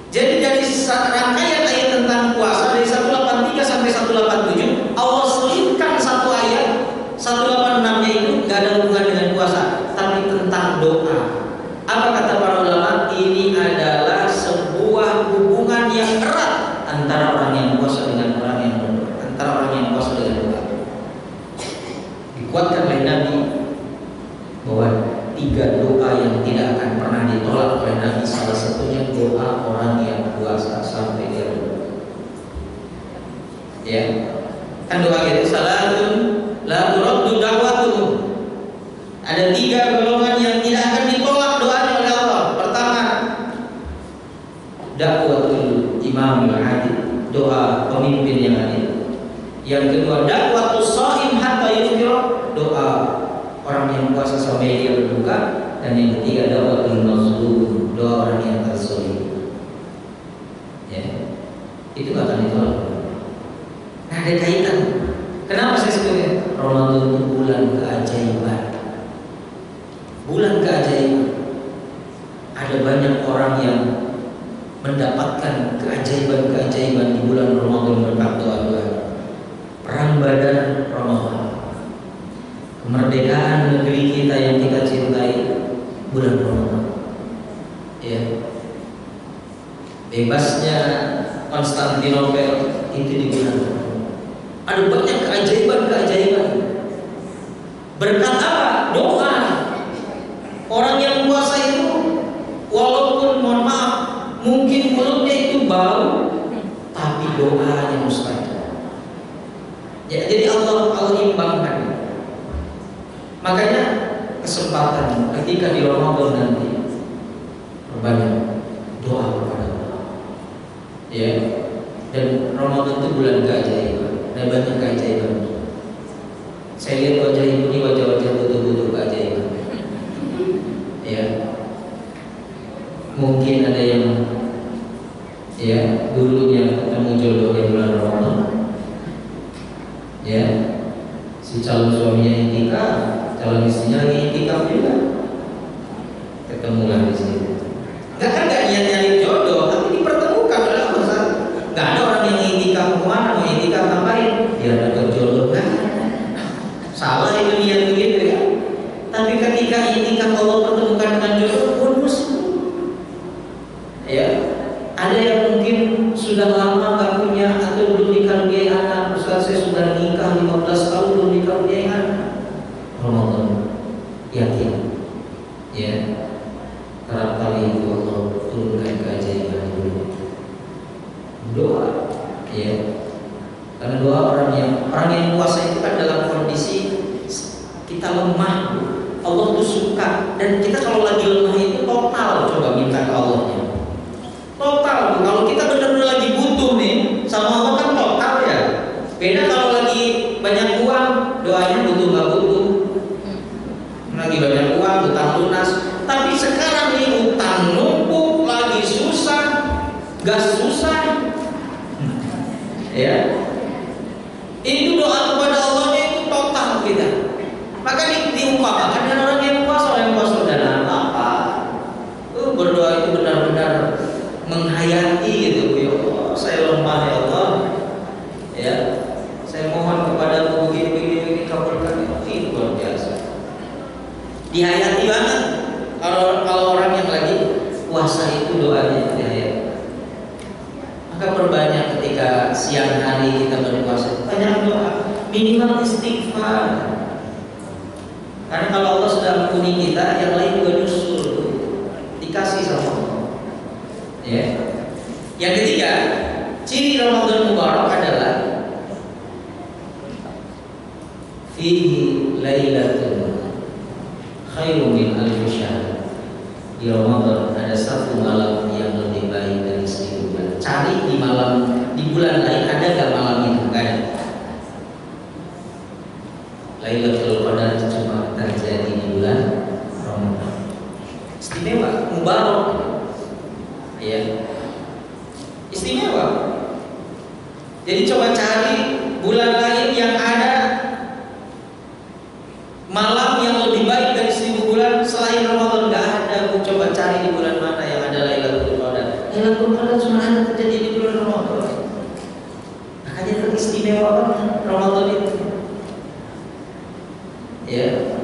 Jadi dari rangkaian ayat tentang puasa dari 183 sampai 187, Allah selipkan satu ayat 186-nya itu nggak ada hubungan dengan puasa, tapi tentang doa. Apa kata para ulama? Ini adalah sebuah hubungan yang erat antara orang yang puasa dengan orang yang berdoa, antara orang yang puasa dengan doa. Dikuatkan oleh Nabi bahwa 3 doa yang tidak akan pernah ditolak oleh Nabi, salah satunya doa orang yang puasa sampai dia berdoa. Ya, kan doa itu salatun la turaddu da'watuhum. Ada 3 golongan yang tidak akan ditolak doanya oleh Allah. Pertama, dakwatul imamul adil, doa pemimpin yang adil. Yang kedua, dakwatus shaim hatta yufira, doa orang yang puasa sampai dia berbuka. Dan yang ketiga, dakwatul mazlum, doa orang yang terzalim. Ya, itu gak akan ditolak. Nah, ada kaitan. Kenapa saya sebutnya? Ramadan itu bulan keajaiban. Bulan keajaiban. Ada banyak orang yang mendapatkan keajaiban-keajaiban di bulan Ramadan berkat doa-doa. Perang Badar Ramadan. Kemerdekaan negeri kita yang kita cintai bulan Ramadan. Ya. Bebasnya Konstantinopel itu di bulan Ramadan. Ada banyak keajaiban-keajaiban. Berkat apa? Doa. Orang yang puasa itu walaupun mohon maaf mungkin mulutnya itu bau, tapi doanya mustajab. Ya, jadi Allah imbangkan. Makanya kesempatan ketika di Ramadan nanti berbanyak doa kepada Allah. Ya, dan Ramadan itu bulan keajaiban. Ada banyak keajaiban. Saya lihat wajah ibu ini wajah-wajah butuh-butuh keajaiban. ya. Mungkin ada yang ya dulunya ketemu jodoh di bulan Ramadan, ya, si calon suaminya intikaf, calon istrinya lagi intikaf juga, ketemulah di sini. Nggak niat nyari jodoh, tapi dipertemukan oleh Allah. Nggak ada orang yang intikaf kemana, mau intikaf ngapain? Biar dapat jodoh kan? Salah itu niat begitu ya. Tapi ketika intikaf Allah pertemukan dengan jodoh, bonus. Ya, ada yang mungkin sudah lama nggak punya atau belum dikaruniai anak. Ustaz, saya sudah nikah 15 tahun belum dikaruniai anak. Ramadan, yakin, ya. Kerap kali itu Allah turunkan keajaiban dulu. Doa, ya. Karena doa orang yang puasa itu kan dalam kondisi kita lemah. Allah tuh suka, dan kita kalau lagi lemah itu total coba minta ke Allahnya. Total tuh, kalau kita benar-benar lagi butuh nih sama Allah kan total ya. Beda kalau lagi banyak uang, doanya butuh nggak butuh. Lagi banyak uang, utang lunas. Tapi sekarang nih utang numpuk, lagi susah, gas susah, ya. Itu doa kepada Allahnya itu total kita. Maka diumpamakan dengan orang yang puasa dan apa? Berdoa itu benar-benar menghayati gitu. Ya Allah, saya lemah ya Allah, ya. Saya mohon kepadamu begini kabulkan. Itu luar biasa. Dihayati banget. Kalau orang yang lagi puasa itu doanya dihayati. Maka perbanyak ketika siang hari kita berpuasa, banyak doa, minimal istighfar. Karena kalau Allah sudah mengampuni kita, yang lain juga nyusul, dikasih sama Allah. Ya. Yang ketiga, ciri Ramadan Mubarak adalah fihi lailatun khairum min alfi syahr. Di Ramadan ada satu malam yang lebih baik dari 1000 bulan. Cari di bulan lain ada gak malam itu? Gak ada. Lailatul Qadar cuma terjadi di bulan Ramadan. Istimewa, mubarak, ya, istimewa. Jadi coba cari bulan lain yang ada malam yang lebih baik dari 1000 bulan selain Ramadan. Gak ada. Coba cari di bulan mana yang ada Lailatul Qadar. Lailatul Qadar cuma ada terjadi di bulan Ramadan. Makanya teristimewa banget Ramadan itu. Ya.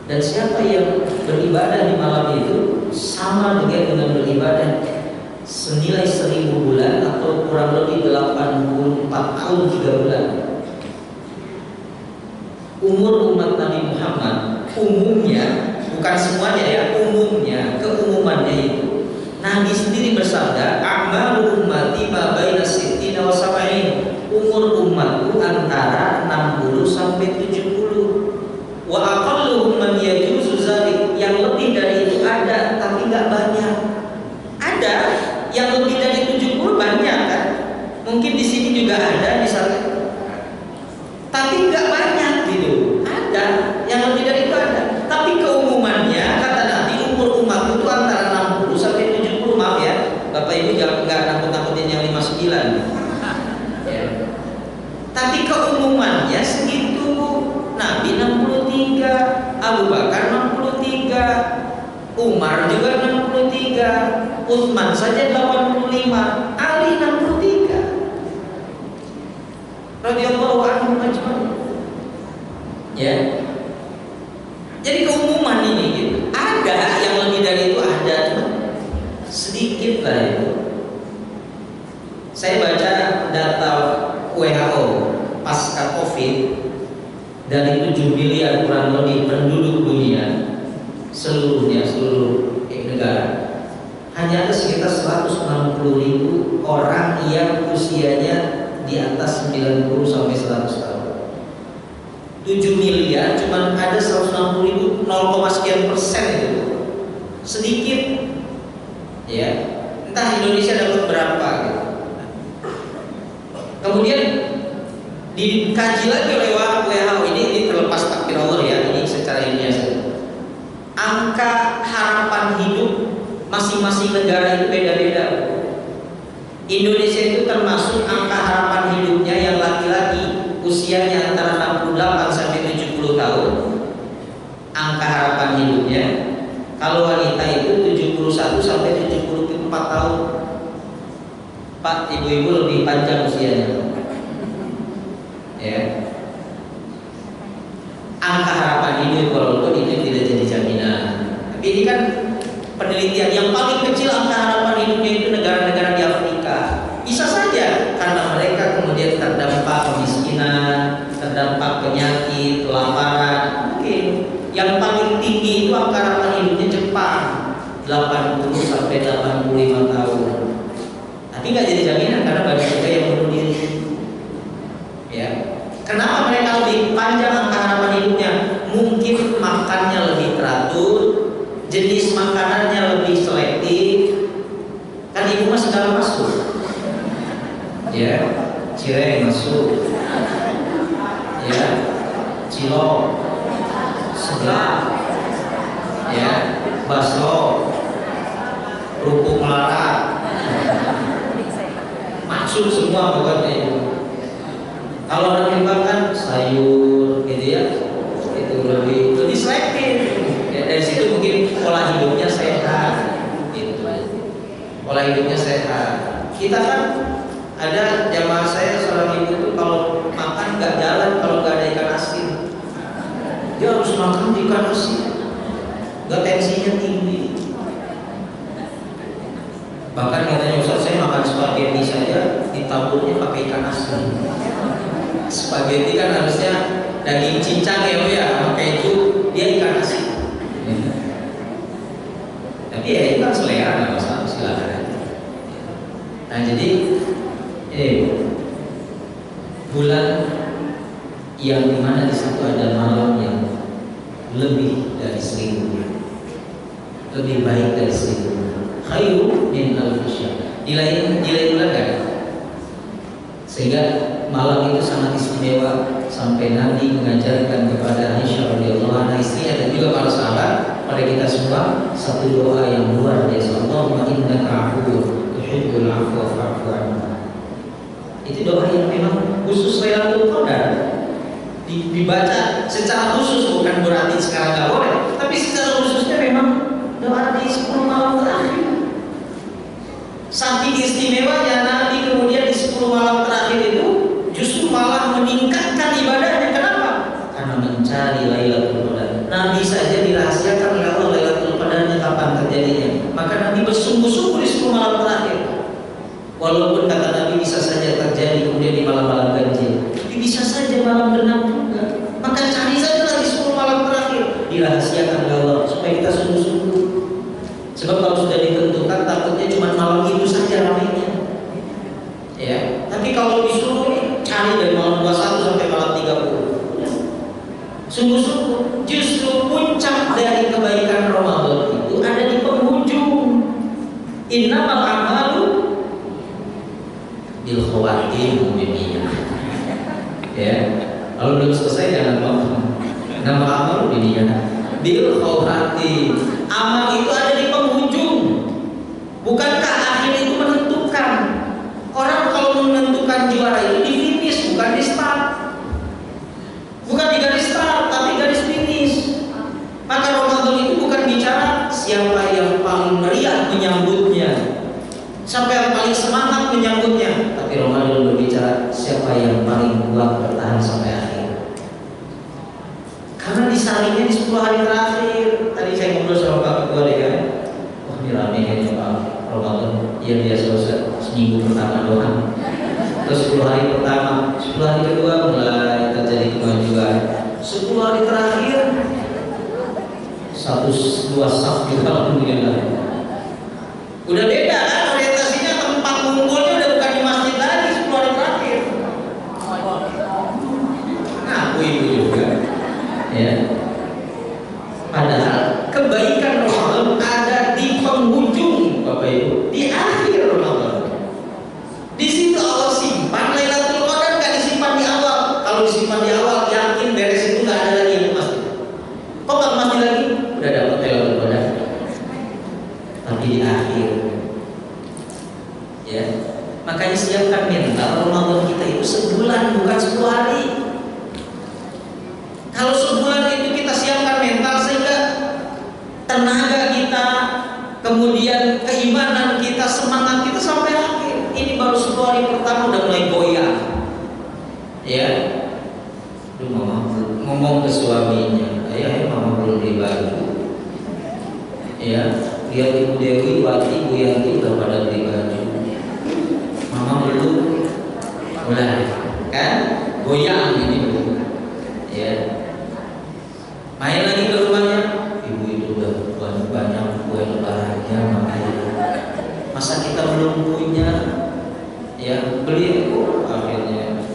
Dan siapa yang beribadah di malam itu sama dengan beribadah senilai 1000 bulan atau kurang lebih 84 tahun 3 bulan. Umur umat Nabi Muhammad umumnya, bukan semuanya ya, umumnya, keumumannya itu Nabi sendiri bersabda, a'malu ummati ma baina sittina wa sab'in. Umur umatku antara 60 sampai 70. Wa aqalluhum man yajuzu zalik. Yang lebih dari itu ada, tapi enggak banyak. Ada yang lebih dari 70 banyak kan? Mungkin di sini juga ada misalnya. Tapi enggak banyak gitu. Ada yang lebih dari itu ada. Tapi keumumannya kata Nabi, umur umat itu antara 60 sampai 70. Maaf ya, Bapak Ibu jangan enggak nakut-nakutin yang 59. Ya. Tapi keumumannya segitu. Nabi 63, Abu Bakar 63, Umar juga 63, Utsman saja 85, Ali 63. Radhiyallahu anhum ajma'in. Ya. Jadi keumuman ini gitu. Ada yang lebih dari itu ada, cuma sedikit lah itu. Saya baca data WHO pasca Covid, dari 7 miliar kurang lebih penduduk dunia seluruhnya, seluruh negara, hanya ada sekitar 160.000 orang yang usianya di atas 90 sampai 100 tahun. 7 miliar cuma ada 160.000, 0, sekian persen itu. Sedikit. Ya. Entah Indonesia dapat berapa gitu. Kemudian dikaji lagi oleh WHO ini terlepas takdir Allah ya, ini secara ilmiah saja. angka harapan hidup masing-masing negara itu beda-beda. Indonesia itu termasuk angka harapan hidupnya yang laki-laki usianya antara 68 sampai 70 tahun. Angka harapan hidupnya. Kalau wanita itu 71 sampai 74 tahun. Pak, ibu-ibu lebih panjang usianya. Ya. Angka harapan hidup walaupun itu tidak jadi jaminan. Tapi ini kan penelitian yang paling kecil angka harapan hidupnya itu negara-negara di Afrika. Bisa saja karena mereka kemudian terdampak kemiskinan, terdampak penyakit, kelaparan. Mungkin yang paling tinggi itu angka harapan hidupnya Jepang, 80 sampai 85 tahun. Tapi nggak jadi jaminan karena banyak juga yang bunuh diri. Ya. Kenapa mereka lebih panjang angka harapan hidupnya? Mungkin makannya lebih teratur, jenis makanannya lebih selektif. Kan ibu mah segala masuk. Ya, cireng masuk. Ya, cilok, seblak. Ya, bakso, kerupuk melarat. Masuk semua pokoknya. Kalau orang Jepang kan sayur gitu ya, itu lebih selektif. Ya, dari situ mungkin pola hidupnya sehat. Gitu. Pola hidupnya sehat. Kita kan ada jamaah saya seorang ibu tuh kalau makan nggak jalan kalau nggak ada ikan asin. Dia harus makan ikan asin. Nggak, tensinya tinggi. Bahkan katanya Ustaz, saya makan spaghetti saja ditaburnya pakai ikan asin. Spaghetti kan harusnya daging cincang ya, pakai itu dia ikan asin. Tapi ya itu kan selera, nggak masalah, silakan. Nah jadi bulan yang dimana di situ ada malam yang lebih dari 1000, lebih baik dari 1000. Khairu min alfi syahr. Nilai bulan kan? Sehingga malam itu sangat istimewa sampai Nabi mengajarkan kepada Aisyah radhiyallahu anha, istrinya dan juga para sahabat, pada kita semua satu doa yang luar biasa. Allahumma innaka afuwwun tuhibbul afwa fa'fu anna. Itu doa yang memang khusus Lailatul Qadar. Dibaca secara khusus, bukan berarti sekarang nggak boleh, tapi secara khususnya memang doa di 10 malam terakhir. Saking istimewanya Nabi kemudian di 10 malam terakhir itu justru malah meningkatkan ibadahnya. Kenapa? Karena mencari Lailatul Qadar. Nabi saja dirahasiakan oleh Allah Lailatul Qadarnya kapan terjadinya. Maka Nabi bersungguh-sungguh di 10 malam terakhir. Walaupun kata Nabi bisa saja terjadi kemudian di malam-malam ganjil, tapi bisa saja malam genap juga. Maka cari saja di 10 malam terakhir, dirahasiakan oleh Allah supaya kita sungguh-sungguh. Sebab kalau sudah ditentukan takutnya cuma malam itu saja ramainya. Ya, tapi kalau disuruh cari dari malam 21 sampai malam 30. Sungguh-sungguh, justru puncak dari kebaikan Ramadan itu ada di penghujung. Innamal a'malu bil khawatim binniyah. Ya, kalau belum selesai jangan ngomong. Innamal a'malu binniyah. Bil khawatim. Amal itu ada di penghujung. Bukankah akhir itu menentukan? Orang kalau menentukan juara itu di finish, bukan di start. Bukan di garis start, tapi garis finish. Maka Ramadan itu bukan bicara siapa yang paling meriah menyambutnya, siapa yang paling semangat menyambutnya, tapi Ramadan berbicara siapa yang paling kuat bertahan sampai akhir. Karena disaringnya di 10 hari terakhir. Tadi saya ngobrol sama Pak Ketua DKM. Wah, ini rame kayaknya Pak Ramadan. Iya biasa seminggu pertama doang. Terus 10 hari pertama, 10 hari kedua mulai terjadi kemajuan. 10 hari terakhir 1-2 saf juga alhamdulillah. Udah beda kan orientasinya, tempat ngumpulnya udah bukan di masjid lagi 10 hari terakhir. Nah, ibu juga. Ya. Padahal kebaikan Ramadan ada di penghujung, Bapak Ibu, di akhir Ramadan. Di situ Allah simpan Lailatul Qadar, nggak disimpan di awal. Kalau disimpan di awal, yakin beres itu nggak ada lagi yang pasti. Kok nggak pasti lagi? Udah dapat akhir. Ya, makanya siapkan mental Ramadan kita itu sebulan, bukan 10 hari. Kalau sebulan itu kita siapkan mental sehingga tenaga kita, kemudian keimanan kita, semangat kita sampai akhir. Ini baru 10 hari pertama udah mulai goyah. Ya, mama ngomong ke suaminya, ayah mama belum beli baju. Ya, lihat Ibu Dewi, Wati, Ibu Yanti udah pada beli baju. Mama belum, mulai kan goyang ini dulu. Ya, main lagi ke rumahnya, ibu itu udah banyak kue lebarannya, makanya masa kita belum punya, ya beli akhirnya.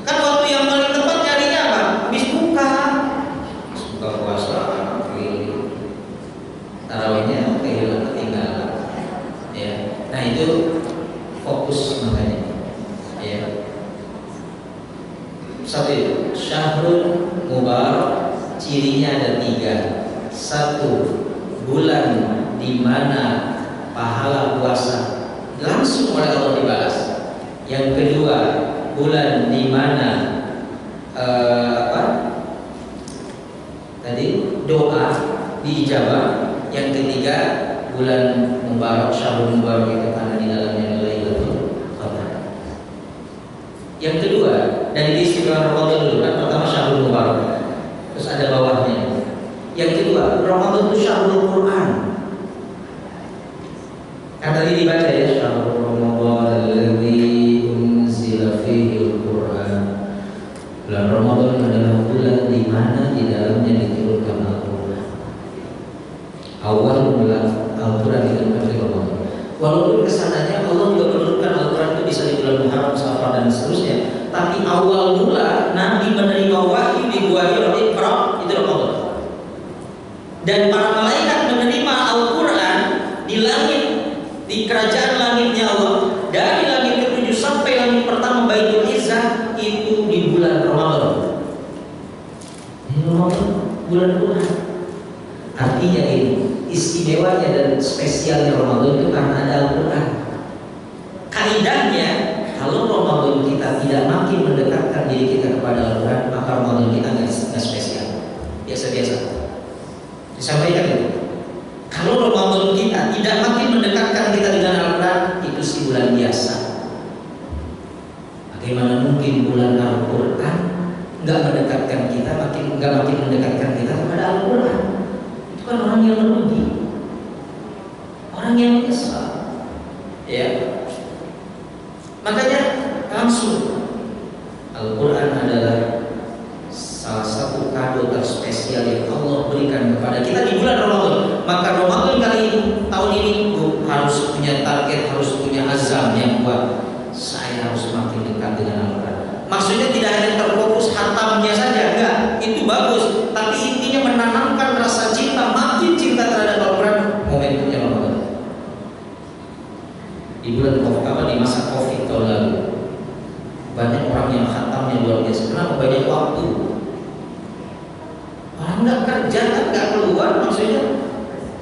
Kan waktu yang paling tepat nyarinya apa? Habis buka puasa, tarawihnya ketinggalan. Ya, nah itu fokus makanya. Ya, satu Syahrul Mubarak cirinya ada 3. 1, bulan di mana pahala puasa langsung oleh Allah dibalas. Yang kedua, bulan di mana doa diijabah. Yang ketiga, bulan Mubarak, Syahrul Mubarak itu karena di dalamnya Lailatul Qadar. Yang kedua, dari istimewa Ramadan dulu kan, pertama Syahrul Mubarak, terus ada bawahnya. Yang kedua, Ramadan itu Syahrul Quran. Kan tadi dibaca ya, Syahrul Ramadan alladzi unzila fihi al-Quran. Bulan Ramadan adalah bulan di mana di dalamnya diturunkan Al-Quran. Awal bulan Al-Quran diturunkan di Ramadan. Walaupun kesananya Allah juga menurunkan Al-Quran itu bisa di bulan Muharram, Safar dan seterusnya, tapi awal mula Nabi menerima wahyu di Gua Hira Iqra itu Ramadan. Dan para malaikat menerima Al-Quran di langit, di kerajaan langitnya Allah, dari langit ke-7 sampai langit pertama Baitul Izzah itu di bulan Ramadan. Ini Ramadan, bulan Quran. Artinya ini istimewanya dan spesialnya Ramadan itu karena ada Al-Quran. Kaidahnya, kalau Ramadan kita tidak makin mendekatkan diri kita kepada Al-Quran, maka Ramadan kita nggak spesial, biasa-biasa. Disampaikan itu. Kalau Ramadan kita tidak makin mendekatkan kita dengan Al-Quran, itu si bulan biasa. Bagaimana mungkin bulan Al-Quran nggak mendekatkan kita, nggak makin mendekatkan kita kepada Al-Quran? Itu kan orang yang merugi, orang yang menyesal. Ya, makanya langsung Al-Quran adalah salah satu kado terspesial yang Allah berikan kepada kita di bulan Ramadan. Maka Ramadan kali ini, tahun ini harus punya target, harus punya azam yang kuat. Saya harus makin dekat dengan Al-Quran. Maksudnya tidak hanya terfokus hatamnya saja, enggak, itu bagus. Tapi intinya menanamkan rasa cinta, makin cinta terhadap Al-Quran. Momentumnya Ramadan. Di bulan di masa Covid tahun lalu, banyak orang yang hatamnya luar biasa. Kenapa? Banyak waktu. Orang nggak kerja, kan nggak keluar, maksudnya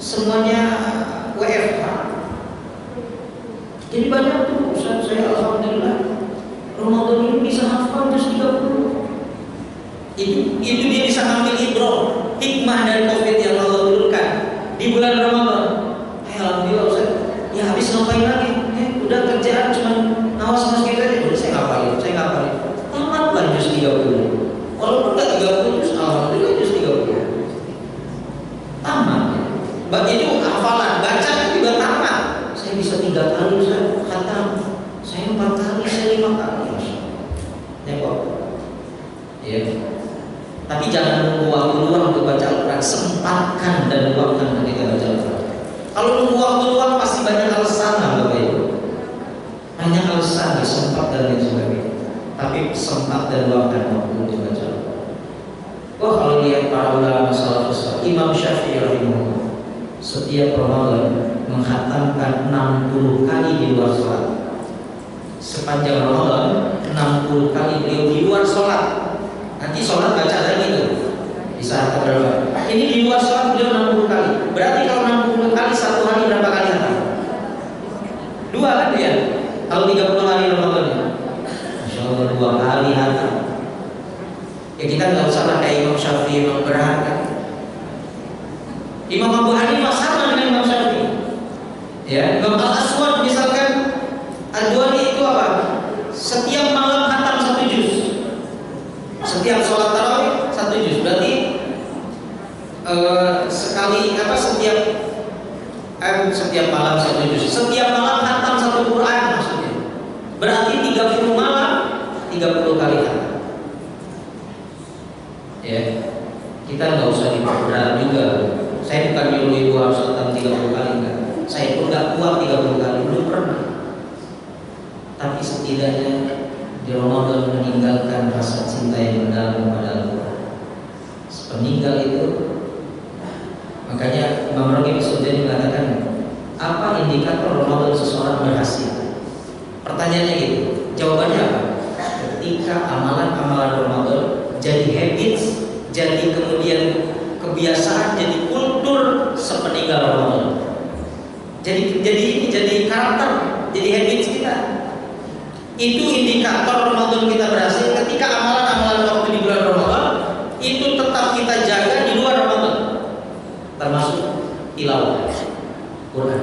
semuanya WFH. Jadi banyak tuh, saya alhamdulillah Ramadan ini bisa hafal juz 30. Itu dia bisa ambil ibrah, hikmah dari Covid yang Allah turunkan di bulan Ramadan. Alhamdulillah Ustaz, ya habis ngapain lagi? Udah kerjaan cuma ngawas masjid aja, udah saya ngapalin. Tamat lah juz 30. Walaupun nggak 30 juz, alhamdulillah juz 30. Tamat. Bagi itu hafalan, baca juga tamat. Saya bisa 3 kali Ustaz khatam. Saya 4 kali, saya 5 kali. Nengok. Ya. Tapi jangan nunggu waktu luang untuk baca Al-Quran. Sempatkan dan luangkan ketika baca Al-Quran. Kalau nunggu waktu luang pasti banyak alasan lah Bapak Ibu. Banyak alasan, sempat dan lain sebagainya. Tapi sempat dan luangkan waktu untuk baca Al-Quran. Wah, kalau lihat para ulama salafus, Imam Syafi'i rahimahullah, setiap Ramadan menghatamkan 60 kali di luar sholat. Sepanjang Ramadan 60 kali beliau di luar sholat. Nanti sholat baca lagi tuh di saat berapa. Ini di luar sholat beliau 60 kali. Berarti kalau 60 kali satu hari berapa kali hatam? Ya, Imam Al-Aswad misalkan Ad-Duani itu apa? Setiap malam khatam 1 juz. Setiap sholat tarawih 1 juz. Berarti sekali apa setiap malam 1 juz. Setiap malam khatam 1 Quran maksudnya. Berarti 30 malam 30 kali khatam. Ya. Kita nggak usah diperberat juga. Saya bukan nyuruh ibu harus khatam 30 kali enggak. Saya pun nggak kuat 30 kali, belum pernah. Tapi setidaknya di Ramadan meninggalkan rasa cinta yang mendalam kepada Al-Quran. Sepeninggal itu, makanya Imam Ragib Sudani mengatakan, apa indikator Ramadan seseorang berhasil? Pertanyaannya gitu. Jawabannya apa? Ketika amalan-amalan Ramadan jadi habits, jadi kemudian kebiasaan, jadi kultur sepeninggal Ramadan. Jadi karakter, jadi habits kita. Itu indikator Ramadan kita berhasil ketika amalan-amalan waktu di bulan Ramadan itu tetap kita jaga di luar Ramadan, termasuk tilawah Quran.